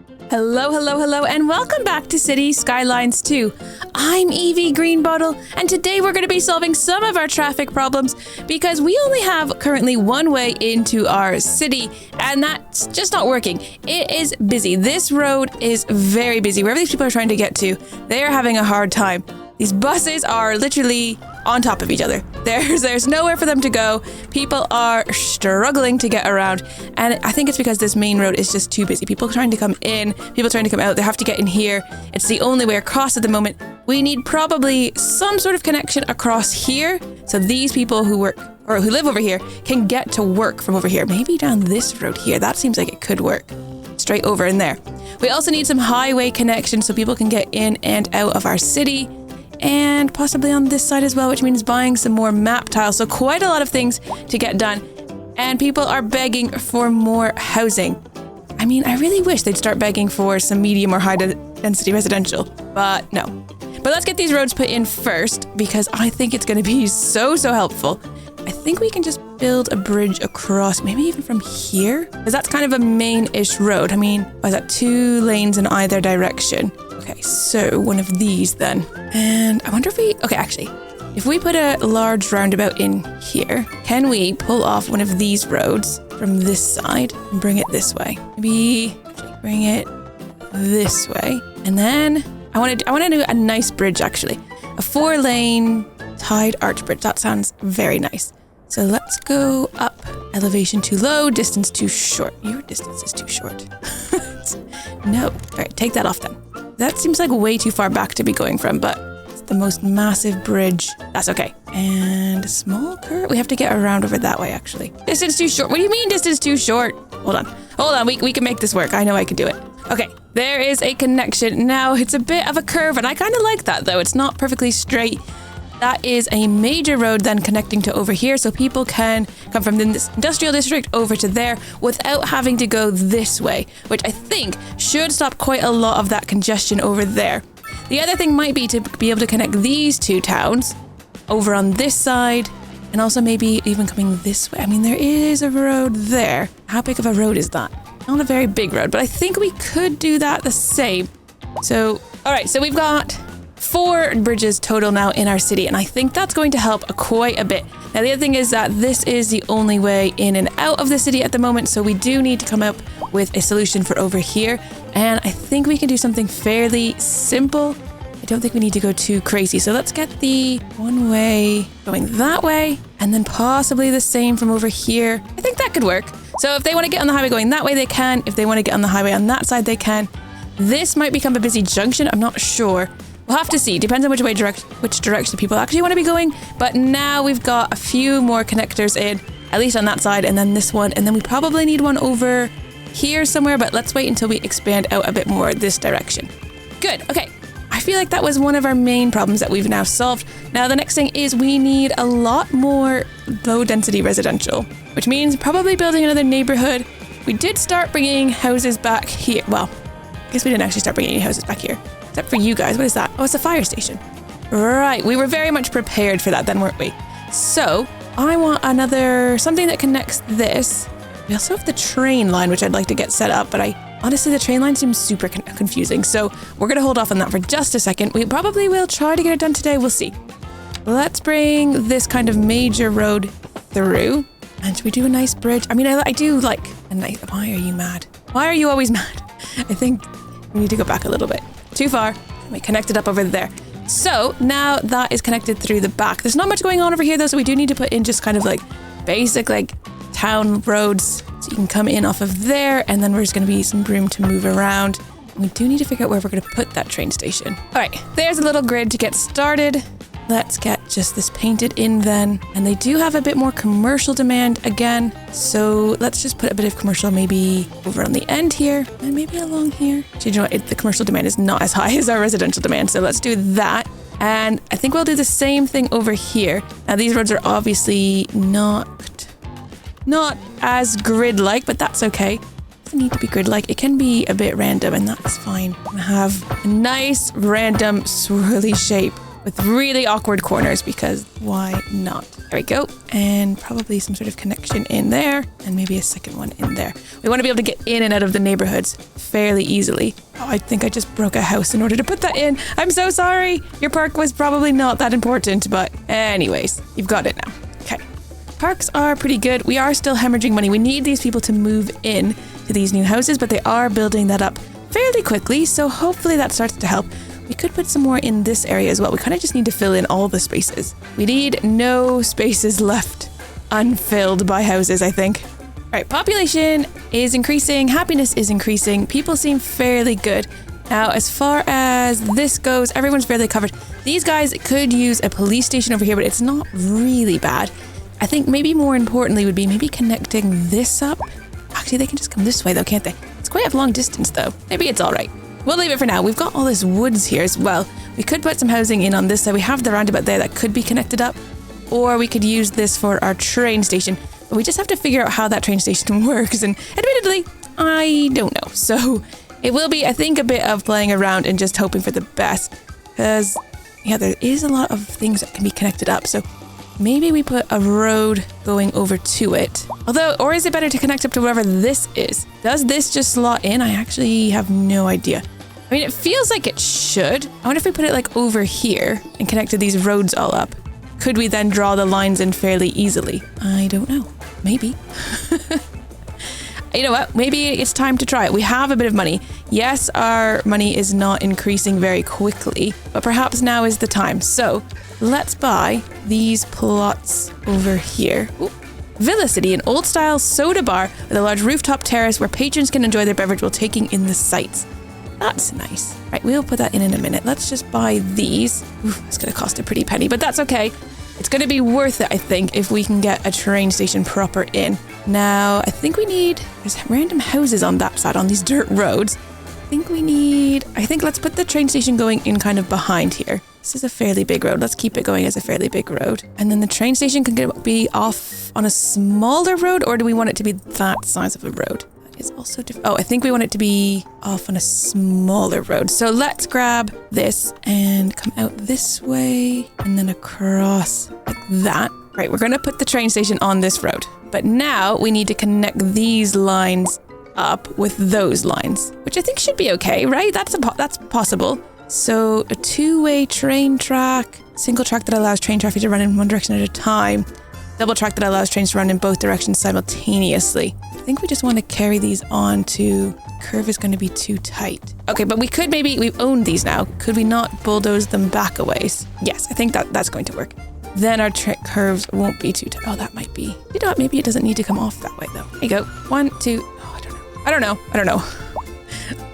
Hello, hello, hello, and welcome back to Cities Skylines 2. I'm Evie Greenbottle, and today we're going to be solving some of our traffic problems because we only have currently one way into our city, and that's just not working. It is busy. This road is very busy. Wherever these people are trying to get to, they are having a hard time. These buses are literally on top of each other. There's nowhere for them to go. People are struggling to get around. And I think it's because this main road is just too busy. People trying to come in, people trying to come out. They have to get in here. It's the only way across at the moment. We need probably some sort of connection across here. So these people who work or who live over here can get to work from over here. Maybe down this road here. That seems like it could work. Straight over in there. We also need some highway connection so people can get in and out of our city. And possibly on this side as well, which means buying some more map tiles. So quite a lot of things to get done. And people are begging for more housing. I mean, I really wish they'd start begging for some medium or high density residential, but no. But let's get these roads put in first because I think it's going to be so helpful. I think we can just build a bridge across, maybe even from here, because that's kind of a main-ish road. I mean, is that 2 lanes in either direction? Okay, so one of these then. And I wonder if we put a large roundabout in here, can we pull off one of these roads from this side and bring it this way? Maybe bring it this way. And then I want to do a nice bridge actually. A 4-lane tied arch bridge. That sounds very nice. So let's go up. Elevation too low, distance too short. Your distance is too short. No. All right, take that off then. That seems like way too far back to be going from, but it's the most massive bridge. That's okay. And a small curve. We have to get around over that way, actually. Distance too short. What do you mean distance too short? Hold on. We can make this work. I know I can do it. Okay, there is a connection. Now, it's a bit of a curve, and I kind of like that, though. It's not perfectly straight. That is a major road then connecting to over here, so people can come from this industrial district over to there without having to go this way, which I think should stop quite a lot of that congestion over there. The other thing might be to be able to connect these 2 towns over on this side, and also maybe even coming this way. I mean, there is a road there. How big of a road is that? Not a very big road, but I think we could do that the same. So, all right, so we've got 4 bridges total now in our city, and I think that's going to help quite a bit. Now, the other thing is that this is the only way in and out of the city at the moment, so we do need to come up with a solution for over here, and I think we can do something fairly simple. I don't think we need to go too crazy, so let's get the one way going that way, and then possibly the same from over here. I think that could work. So if they want to get on the highway going that way, they can. If they want to get on the highway on that side, they can. This might become a busy junction. I'm not sure. We'll have to see. Depends on which direction people actually want to be going. But now we've got a few more connectors in, at least on that side, and then this one. And then we probably need one over here somewhere, but let's wait until we expand out a bit more this direction. Good. Okay. I feel like that was one of our main problems that we've now solved. Now, the next thing is we need a lot more low-density residential, which means probably building another neighborhood. We did start bringing houses back here. Well, I guess we didn't actually start bringing any houses back here. Except for you guys. What is that? Oh, it's a fire station. Right. We were very much prepared for that then, weren't we? So I want something that connects this. We also have the train line, which I'd like to get set up, but honestly, the train line seems super confusing. So we're going to hold off on that for just a second. We probably will try to get it done today. We'll see. Let's bring this kind of major road through. And should we do a nice bridge? I mean, I do like a nice... Why are you mad? Why are you always mad? I think we need to go back a little bit. Too far. We connected up over there. So now that is connected through the back. There's not much going on over here though, so we do need to put in just kind of like basic like town roads. So you can come in off of there, and then there's going to be some room to move around. We do need to figure out where we're going to put that train station. All right, there's a little grid to get started. Let's get just this painted in then. And they do have a bit more commercial demand again. So let's just put a bit of commercial maybe over on the end here and maybe along here. Actually, you know what? The commercial demand is not as high as our residential demand. So let's do that. And I think we'll do the same thing over here. Now, these roads are obviously not as grid-like, but that's okay. It doesn't need to be grid-like. It can be a bit random, and that's fine. I'm gonna have a nice, random, swirly shape with really awkward corners because why not? There we go. And probably some sort of connection in there and maybe a second one in there. We want to be able to get in and out of the neighborhoods fairly easily. Oh, I think I just broke a house in order to put that in. I'm so sorry. Your park was probably not that important, but anyways, you've got it now. Okay. Parks are pretty good. We are still hemorrhaging money. We need these people to move in to these new houses, but they are building that up fairly quickly, so hopefully that starts to help. We could put some more in this area as well. We kind of just need to fill in all the spaces. We need no spaces left unfilled by houses, I think. All right, population is increasing, happiness is increasing, people seem fairly good. Now, as far as this goes, everyone's fairly covered. These guys could use a police station over here, but it's not really bad. I think maybe more importantly would be maybe connecting this up. Actually, they can just come this way though, can't they? It's quite a long distance though. Maybe it's all right. We'll leave it for now. We've got all this woods here as well. We could put some housing in on this side. We have the roundabout there that could be connected up, or we could use this for our train station. But we just have to figure out how that train station works. And admittedly, I don't know. So it will be, I think, a bit of playing around and just hoping for the best. Because, yeah, there is a lot of things that can be connected up. So maybe we put a road going over to it. Although, or is it better to connect up to whatever this is? Does this just slot in? I actually have no idea. I mean, it feels like it should. I wonder if we put it like over here and connected these roads all up. Could we then draw the lines in fairly easily? I don't know. Maybe. You know what? Maybe it's time to try it. We have a bit of money. Yes, our money is not increasing very quickly, but perhaps now is the time. So let's buy these plots over here. Ooh. Villa City, an old-style soda bar with a large rooftop terrace where patrons can enjoy their beverage while taking in the sights. That's nice. Right, we'll put that in a minute. Let's just buy these. Ooh, it's going to cost a pretty penny, but that's okay. It's going to be worth it, I think, if we can get a train station proper in. Now, I think we need... There's random houses on that side, on these dirt roads. I think let's put the train station going in kind of behind here. This is a fairly big road. Let's keep it going as a fairly big road. And then the train station can be off on a smaller road, or do we want it to be that size of a road? Is also different. Oh, I think we want it to be off on a smaller road. So let's grab this and come out this way and then across like that. Right, we're going to put the train station on this road. But now we need to connect these lines up with those lines, which I think should be okay, right? That's possible. So a two-way train track, single track that allows train traffic to run in one direction at a time, double track that allows trains to run in both directions simultaneously. I think we just want to carry these on to... Curve is going to be too tight. Okay, but we could maybe... We own these now. Could we not bulldoze them back a ways? Yes, I think that's going to work. Then our curves won't be too tight. Oh, that might be... You know what? Maybe it doesn't need to come off that way, though. There you go. 1, 2... Oh, I don't know.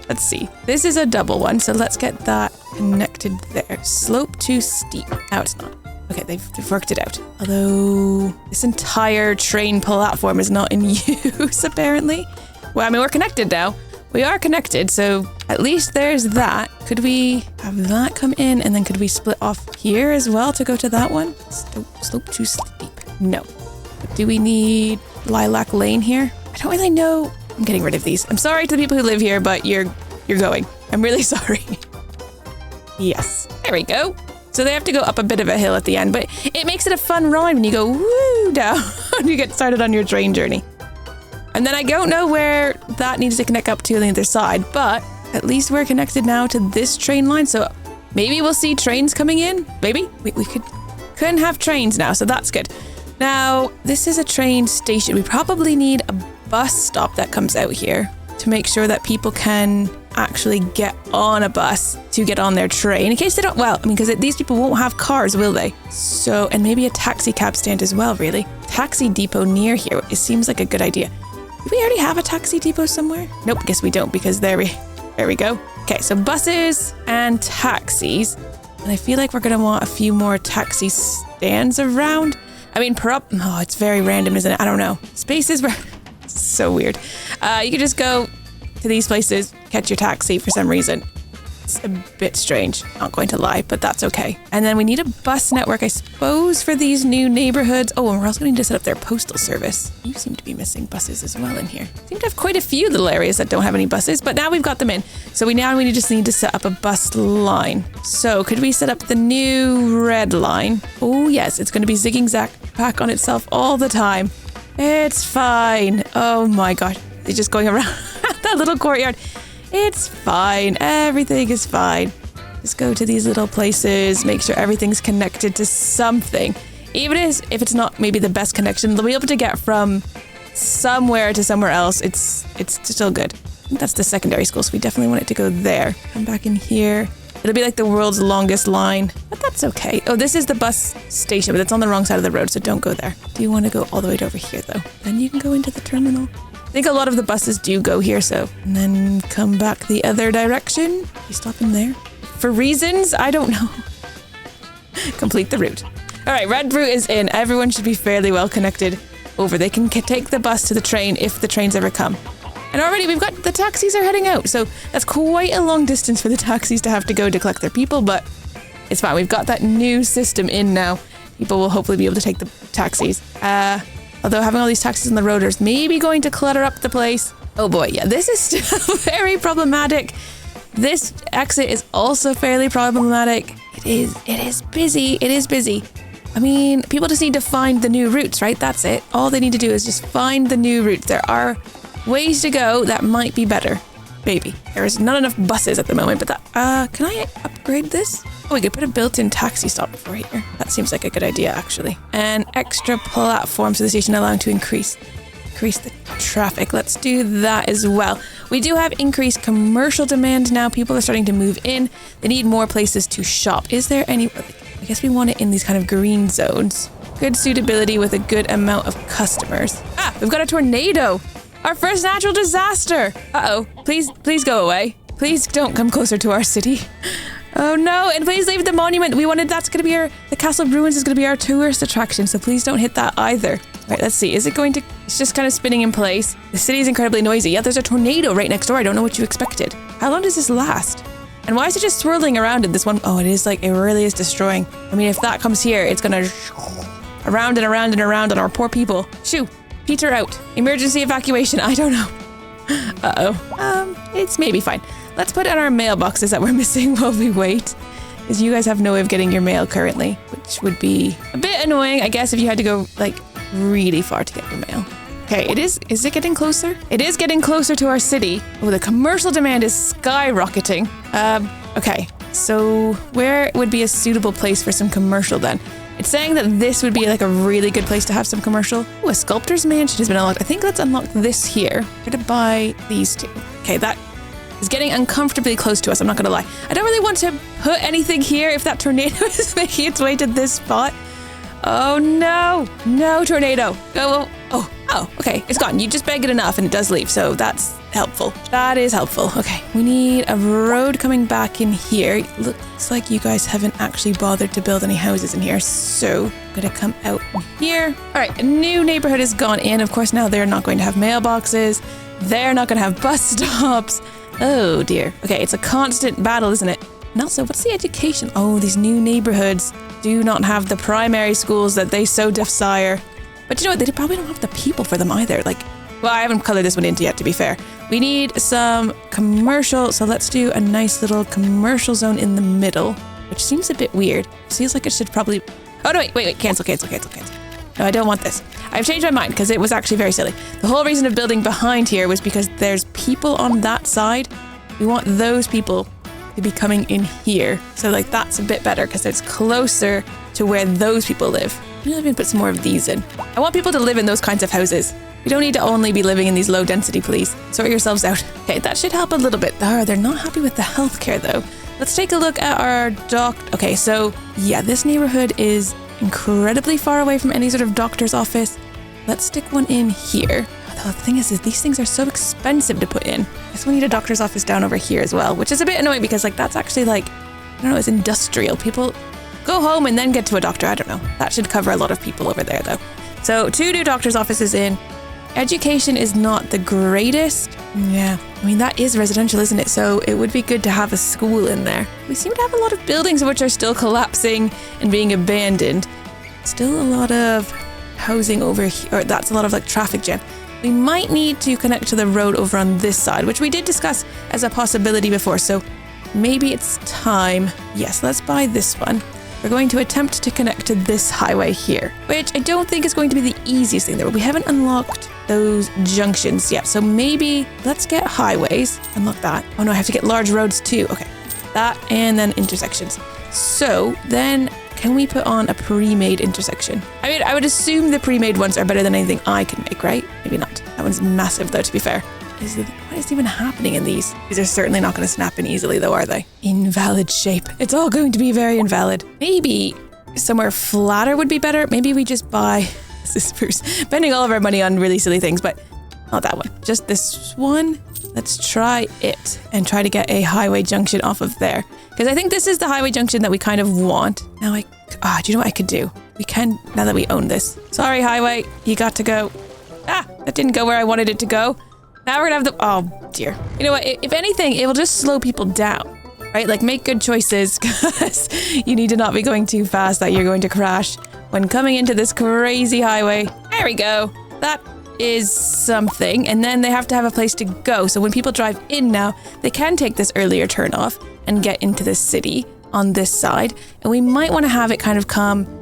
Let's see. This is a double one, so let's get that connected there. Slope too steep. Now it's not. Okay, they've worked it out. Although this entire train platform is not in use, apparently. Well, I mean, we're connected now. We are connected, so at least there's that. Could we have that come in, and then could we split off here as well to go to that one? Slope too steep. No. Do we need Lilac Lane here? I don't really know. I'm getting rid of these. I'm sorry to the people who live here, but you're going. I'm really sorry. Yes. There we go. So they have to go up a bit of a hill at the end, but it makes it a fun ride when you go woo down when you get started on your train journey. And then I don't know where that needs to connect up to on the other side, but at least we're connected now to this train line, so maybe we'll see trains coming in. Maybe. We couldn't have trains now, so that's good. Now, this is a train station. We probably need a bus stop that comes out here to make sure that people can actually get on a bus to get on their train in case they don't, well, I mean, because these people won't have cars, will they? So, and maybe a taxi cab stand as well, really. Taxi depot near here, it seems like a good idea. Do we already have a taxi depot somewhere? Nope, guess we don't, because there we go. Okay, so buses and taxis. And I feel like we're going to want a few more taxi stands around. I mean, it's very random, isn't it? I don't know. Spaces were so weird. You could just go to these places, catch your taxi for some reason. It's a bit strange, not going to lie, but that's okay. And then we need a bus network, I suppose, for these new neighborhoods. Oh, and we're also going to need to set up their postal service. You seem to be missing buses as well in here. Seem to have quite a few little areas that don't have any buses, but now we've got them in. So we just need to set up a bus line. So could we set up the new red line? Oh yes, it's going to be zigging zag back on itself all the time. It's fine. Oh my gosh. It's just going around that little courtyard. It's fine. Everything is fine. Just go to these little places, make sure everything's connected to something. Even if it's not maybe the best connection, they'll be able to get from somewhere to somewhere else. It's still good. I think that's the secondary school, so we definitely want it to go there. Come back in here. It'll be like the world's longest line, but that's okay. Oh, this is the bus station, but it's on the wrong side of the road, so don't go there. Do you want to go all the way over here, though? Then you can go into the terminal. I think a lot of the buses do go here, so... And then come back the other direction. You stop in there? For reasons? I don't know. Complete the route. All right, red route is in. Everyone should be fairly well connected over. They can take the bus to the train if the trains ever come. And already we've got the taxis are heading out, so that's quite a long distance for the taxis to have to go to collect their people, but it's fine. We've got that new system in now. People will hopefully be able to take the taxis. Although having all these taxis on the road is maybe going to clutter up the place. Oh boy, yeah, this is still very problematic. This exit is also fairly problematic. It is busy. I mean, people just need to find the new routes, right? That's it. All they need to do is just find the new routes. There are ways to go that might be better. Maybe. There is not enough buses at the moment, but that... can I upgrade this? Oh, we could put a built-in taxi stop before here. That seems like a good idea, actually. And extra platforms to the station allowing to increase the traffic. Let's do that as well. We do have increased commercial demand now. People are starting to move in. They need more places to shop. Is there any... I guess we want it in these kind of green zones. Good suitability with a good amount of customers. Ah, we've got a tornado. Our first natural disaster. Uh-oh. Please go away. Please don't come closer to our city. Oh no, and please leave the monument. That's going to be the Castle of Ruins is going to be our tourist attraction, so please don't hit that either. Right, let's see. Is it going to... It's just kind of spinning in place. The city is incredibly noisy. Yeah, there's a tornado right next door. I don't know what you expected. How long does this last? And why is it just swirling around in this one? Oh, it really is destroying. I mean, if that comes here, it's going to around and around and around on our poor people. Shoo, peter out. Emergency evacuation. I don't know. Uh-oh. It's maybe fine. Let's put in our mailboxes that we're missing while we wait. Because you guys have no way of getting your mail currently, which would be a bit annoying, I guess, if you had to go, like, really far to get your mail. Okay, is it getting closer? It is getting closer to our city. Oh, the commercial demand is skyrocketing. Okay, so where would be a suitable place for some commercial then? It's saying that this would be like a really good place to have some commercial. Oh, a sculptor's mansion has been unlocked. I think let's unlock this here. We're gonna buy these two. Okay, that is getting uncomfortably close to us, I'm not gonna lie. I don't really want to put anything here if that tornado is making its way to this spot. Oh no, no tornado. Oh, okay, it's gone. You just beg it enough and it does leave, so that's helpful. That is helpful. Okay, we need a road coming back in here. Looks like you guys haven't actually bothered to build any houses in here, so I'm gonna come out here. All right, a new neighborhood has gone in. Of course, now they're not going to have mailboxes. They're not gonna have bus stops. Oh dear. Okay, it's a constant battle, isn't it? And also, what's the education? Oh, these new neighborhoods do not have the primary schools that they so desire. But you know what? They probably don't have the people for them either. Like, well, I haven't colored this one in yet, to be fair. We need some commercial, so let's do a nice little commercial zone in the middle, which seems a bit weird. Seems like it should probably... Oh, no, wait, cancel. No, I don't want this. I've changed my mind because it was actually very silly. The whole reason of building behind here was because there's people on that side. We want those people to be coming in here. So, like, that's a bit better because it's closer to where those people live. Maybe we can put some more of these in. I want people to live in those kinds of houses. You don't need to only be living in these low density, please. Sort yourselves out. Okay, that should help a little bit. They're not happy with the healthcare though. Let's take a look at our Okay, so yeah, this neighborhood is incredibly far away from any sort of doctor's office. Let's stick one in here. The thing is these things are so expensive to put in. I guess we need a doctor's office down over here as well, which is a bit annoying because like that's actually like, I don't know, it's industrial. People go home and then get to a doctor. I don't know. That should cover a lot of people over there though. So 2 new doctor's offices in. Education is not the greatest. Yeah, I mean, that is residential, isn't it? So it would be good to have a school in there. We seem to have a lot of buildings which are still collapsing and being abandoned. Still a lot of housing over here. Or that's a lot of like traffic jam. We might need to connect to the road over on this side, which we did discuss as a possibility before. So maybe it's time. Yes, let's buy this one. We're going to attempt to connect to this highway here, which I don't think is going to be the easiest thing there. We haven't unlocked those junctions yet. So maybe let's get highways. Unlock that. Oh no, I have to get large roads too. Okay, that and then intersections. So then can we put on a pre-made intersection? I mean, I would assume the pre-made ones are better than anything I can make, right? Maybe not. That one's massive though, to be fair. What is even happening in these? These are certainly not going to snap in easily though, are they? Invalid shape. It's all going to be very invalid. Maybe somewhere flatter would be better. Maybe we just buy, this is spending all of our money on really silly things, but not that one. Just this one. Let's try it and try to get a highway junction off of there. Because I think this is the highway junction that we kind of want. Now do you know what I could do? We can, now that we own this. Sorry, highway, you got to go. That didn't go where I wanted it to go. Now we're gonna have oh dear. You know what, if anything, it will just slow people down, right? Like make good choices because you need to not be going too fast that you're going to crash when coming into this crazy highway. There we go. That is something. And then they have to have a place to go. So when people drive in now, they can take this earlier turn off and get into the city on this side. And we might want to have it kind of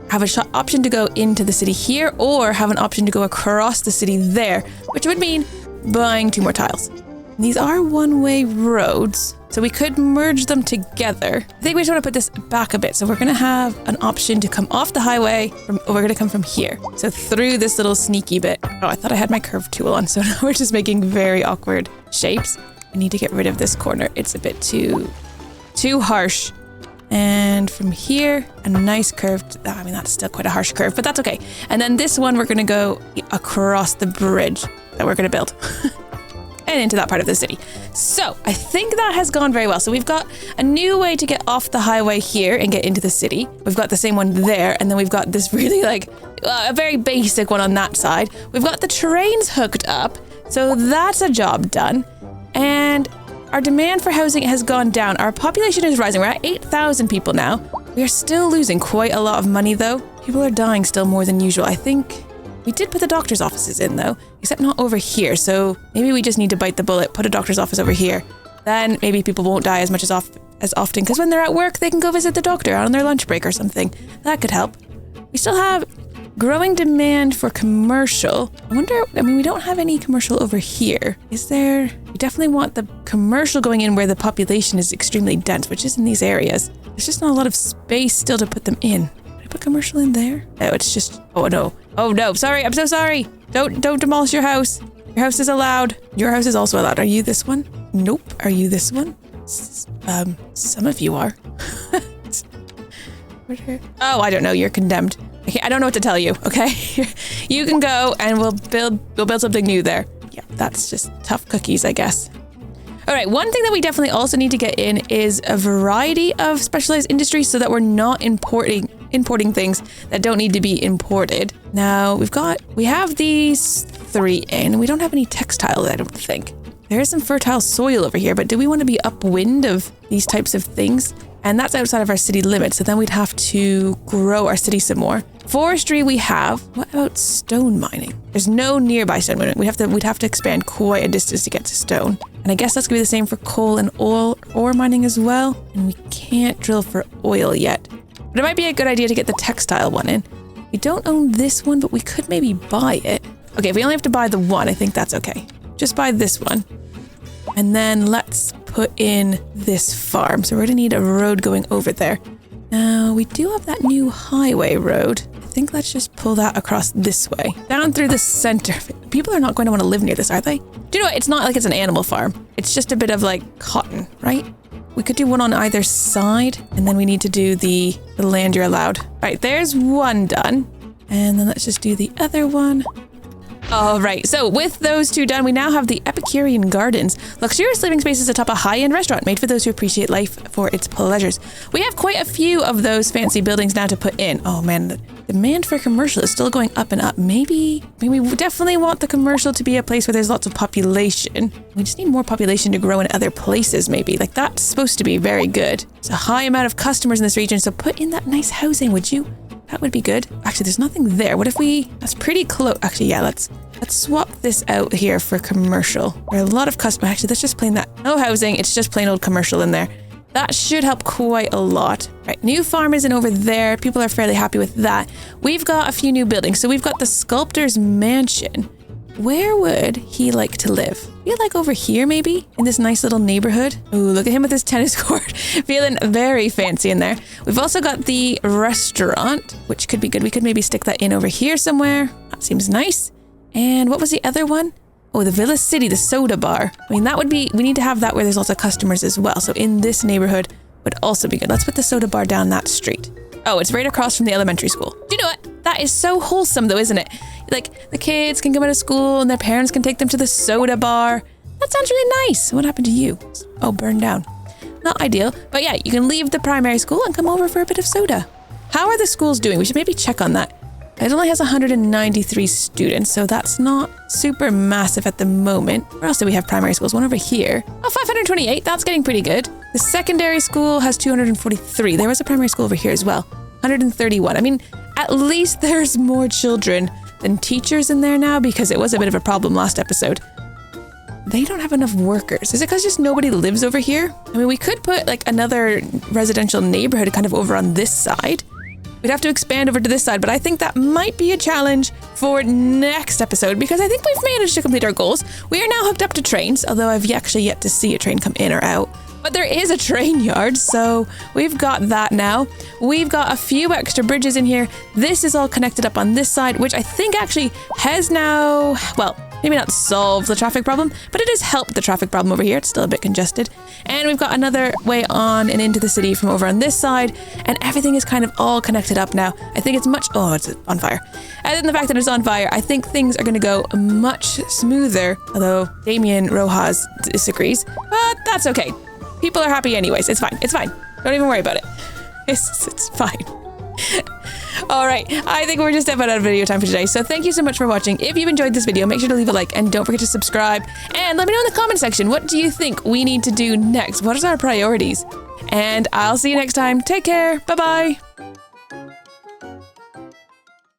have a option to go into the city here or have an option to go across the city there, which would mean buying 2 more tiles. And these are one-way roads, so we could merge them together. I think we just want to put this back a bit. So we're going to have an option to come off the highway. We're going to come from here. So through this little sneaky bit. Oh, I thought I had my curve tool on, so now we're just making very awkward shapes. I need to get rid of this corner. It's a bit too harsh. And from here, a nice curved, I mean, that's still quite a harsh curve, but that's okay. And then this one, we're going to go across the bridge that we're going to build and into that part of the city. So I think that has gone very well. So we've got a new way to get off the highway here and get into the city. We've got the same one there. And then we've got this really a very basic one on that side. We've got the trains hooked up. So that's a job done. And our demand for housing has gone down. Our population is rising. We're at 8,000 people now. We are still losing quite a lot of money though. People are dying still more than usual. I think we did put the doctor's offices in though, except not over here. So maybe we just need to bite the bullet, put a doctor's office over here. Then maybe people won't die as much as often because when they're at work, they can go visit the doctor on their lunch break or something. That could help. We still have growing demand for commercial. We don't have any commercial over here. Is there? We definitely want the commercial going in where the population is extremely dense, which is in these areas. There's just not a lot of space still to put them in. Put commercial in there? No, it's just, oh no, sorry, I'm so sorry. Don't demolish your house. Your house is allowed. Your house is also allowed. Are you this one? Nope. Are you this one? Some of you are. Oh, I don't know, you're condemned. I don't know what to tell you, okay? You can go and we'll build something new there. Yeah, that's just tough cookies, I guess. All right, one thing that we definitely also need to get in is a variety of specialized industries so that we're not importing things that don't need to be imported. Now, we have these 3 in. We don't have any textiles, I don't think. There is some fertile soil over here, but do we want to be upwind of these types of things? And that's outside of our city limits, so then we'd have to grow our city some more. Forestry we have. What about stone mining? There's no nearby stone mining. We'd have to expand quite a distance to get to stone. And I guess that's gonna be the same for coal and ore mining as well. And we can't drill for oil yet. But it might be a good idea to get the textile one in. We don't own this one, but we could maybe buy it. Okay, if we only have to buy the one, I think that's okay. Just buy this one. And then let's put in this farm. So we're gonna need a road going over there. Now, we do have that new highway road. I think let's just pull that across this way. Down through the center. People are not going to want to live near this, are they? Do you know what? It's not like it's an animal farm. It's just a bit of like cotton, right? We could do one on either side, and then we need to do the land you're allowed. All right, there's one done. And then let's just do the other one. All right, so with those 2 done, we now have the Epicurean Gardens. Luxurious living spaces atop a high-end restaurant made for those who appreciate life for its pleasures. We have quite a few of those fancy buildings now to put in. Oh man, demand for commercial is still going up and up. Maybe we definitely want the commercial to be a place where there's lots of population. We just need more population to grow in other places, maybe. Like, that's supposed to be very good. It's a high amount of customers in this region, so put in that nice housing, would you? That would be good. Actually, there's nothing there. What if that's pretty close. Actually, yeah, let's swap this out here for commercial. There are a lot of customers. Actually, let's just plain that. No housing, it's just plain old commercial in there. That should help quite a lot. Right, new farm isn't over there. People are fairly happy with that. We've got a few new buildings. So we've got the sculptor's mansion. Where would he like to live? Feel like over here, maybe? In this nice little neighborhood? Ooh, look at him with his tennis court. Feeling very fancy in there. We've also got the restaurant, which could be good. We could maybe stick that in over here somewhere. That seems nice. And what was the other one? Oh, the Villa City, the soda bar. I mean, we need to have that where there's lots of customers as well. So in this neighborhood would also be good. Let's put the soda bar down that street. Oh, it's right across from the elementary school. Do you know what? That is so wholesome though, isn't it? Like, the kids can come out of school and their parents can take them to the soda bar. That sounds really nice. What happened to you? Oh, burned down. Not ideal. But yeah, you can leave the primary school and come over for a bit of soda. How are the schools doing? We should maybe check on that. It only has 193 students, so that's not super massive at the moment. Where else do we have primary schools? One over here. Oh, 528. That's getting pretty good. The secondary school has 243. There was a primary school over here as well. 131. I mean, at least there's more children than teachers in there now, because it was a bit of a problem last episode. They don't have enough workers. Is it because just nobody lives over here? I mean, we could put like another residential neighborhood kind of over on this side. We'd have to expand over to this side, but I think that might be a challenge for next episode, because I think we've managed to complete our goals. We are now hooked up to trains, although I've actually yet to see a train come in or out. But there is a train yard, so we've got that now. We've got a few extra bridges in here. This is all connected up on this side, which I think actually has now, well, maybe not solved the traffic problem, but it has helped the traffic problem over here. It's still a bit congested. And we've got another way on and into the city from over on this side, and everything is kind of all connected up now. I think it's it's on fire. Other than the fact that it's on fire, I think things are going to go much smoother, although Damien Rojas disagrees, but that's okay. People are happy anyways. It's fine. It's fine. Don't even worry about it. It's fine. All right, I think we're just about out of video time for today, so thank you so much for watching. If you've enjoyed this video, make sure to leave a like and don't forget to subscribe, and let me know in the comment section, what do you think we need to do next? What is our priorities? And I'll see you next time. Take care. Bye-bye.